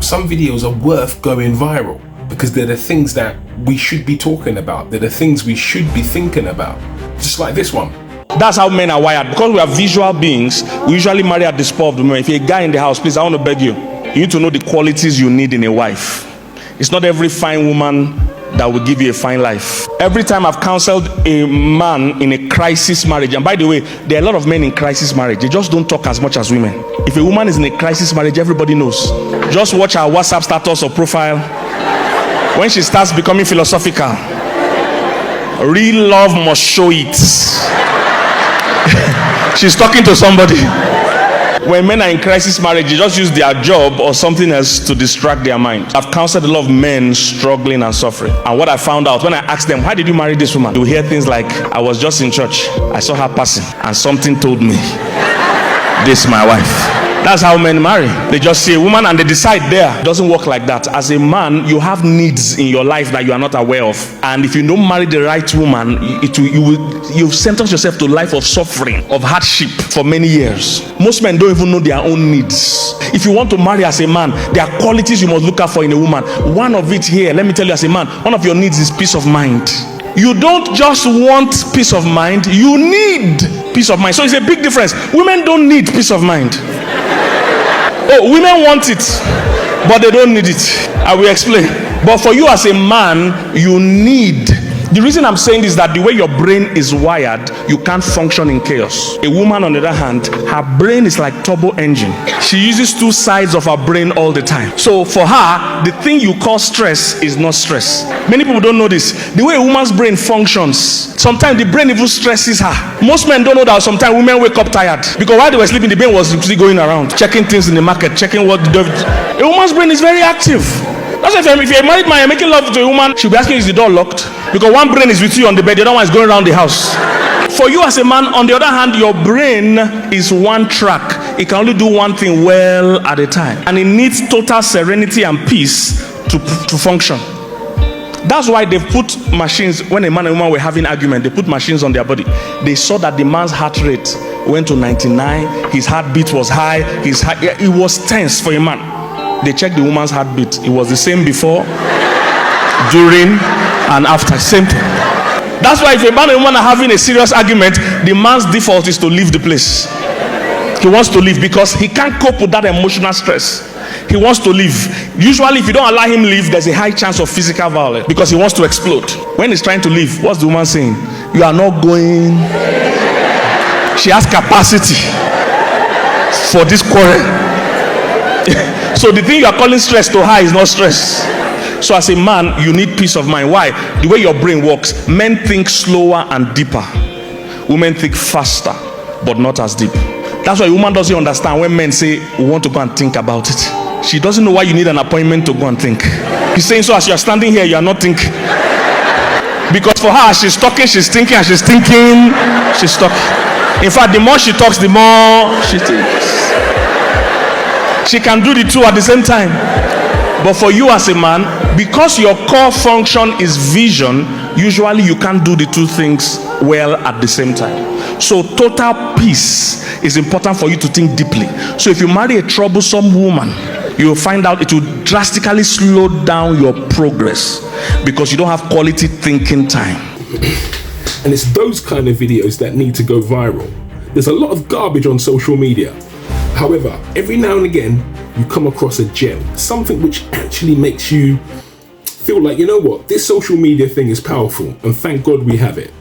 Some videos are worth going viral because they're the things that we should be talking about. They're the things we should be thinking about. Just like this one. That's how men are wired. Because we are visual beings, we usually marry at the spur of the moment. If you're a guy in the house, please, I want to beg you. You need to know the qualities you need in a wife. It's not every fine woman that will give you a fine life. Every time I've counseled a man in a crisis marriage, and by the way, there are a lot of men in crisis marriage, they just don't talk as much as women. If a woman is in a crisis marriage, everybody knows. Just watch her WhatsApp status or profile. When she starts becoming philosophical, real love must show it. She's talking to somebody. When men are in crisis marriage, they just use their job or something else to distract their mind. I've counseled a lot of men struggling and suffering. And what I found out when I asked them, why did you marry this woman? You hear things like, I was just in church, I saw her passing, and something told me, this is my wife. That's how men marry. They just see a woman and they decide there. It doesn't work like that. As a man, you have needs in your life that you are not aware of. And if you don't marry the right woman, you've sentenced yourself to a life of suffering, of hardship for many years. Most men don't even know their own needs. If you want to marry as a man, there are qualities you must look out for in a woman. One of it here, let me tell you as a man, one of your needs is peace of mind. You don't just want peace of mind, you need peace of mind. So it's a big difference. Women don't need peace of mind. Oh, women want it, but they don't need it. I will explain. But for you as a man, you need. The reason I'm saying this is that the way your brain is wired, you can't function in chaos. A woman, on the other hand, her brain is like turbo engine. She uses two sides of her brain all the time. So for her, the thing you call stress is not stress. Many people don't know this. The way a woman's brain functions, sometimes the brain even stresses her. Most men don't know that sometimes women wake up tired. Because while they were sleeping, the brain was still going around, checking things in the market, checking what the A woman's brain is very active. That's why if you're a married man, you're making love to a woman, she'll be asking, is the door locked? Because one brain is with you on the bed, the other one is going around the house. For you as a man, on the other hand, your brain is one track. It can only do one thing well at a time. And it needs total serenity and peace to function. That's why they put machines, when a man and woman were having argument, they put machines on their body. They saw that the man's heart rate went to 99, his heartbeat was high, it was tense for a man. They checked the woman's heartbeat. It was the same before, during, and after. Same thing. That's why if a man and woman are having a serious argument, the man's default is to leave the place. He wants to leave because he can't cope with that emotional stress. He wants to leave. Usually, if you don't allow him leave, there's a high chance of physical violence because he wants to explode. When he's trying to leave, what's the woman saying? You are not going. She has capacity for this quarrel. So the thing you are calling stress to her is not stress. So as a man, you need peace of mind. Why? The way your brain works, men think slower and deeper. Women think faster, but not as deep. That's why a woman doesn't understand when men say, we want to go and think about it. She doesn't know why you need an appointment to go and think. He's saying, so as you're standing here, you are not thinking. Because for her, she's talking, she's thinking, and she's thinking, she's talking. In fact, the more she talks, the more she thinks. She can do the two at the same time. But for you as a man, because your core function is vision, usually you can't do the two things well at the same time. So total peace is important for you to think deeply. So if you marry a troublesome woman, you will find out it will drastically slow down your progress because you don't have quality thinking time. And it's those kind of videos that need to go viral. There's a lot of garbage on social media. However, every now and again, you come across a gem, something which actually makes you feel like, you know what, this social media thing is powerful, and thank God we have it.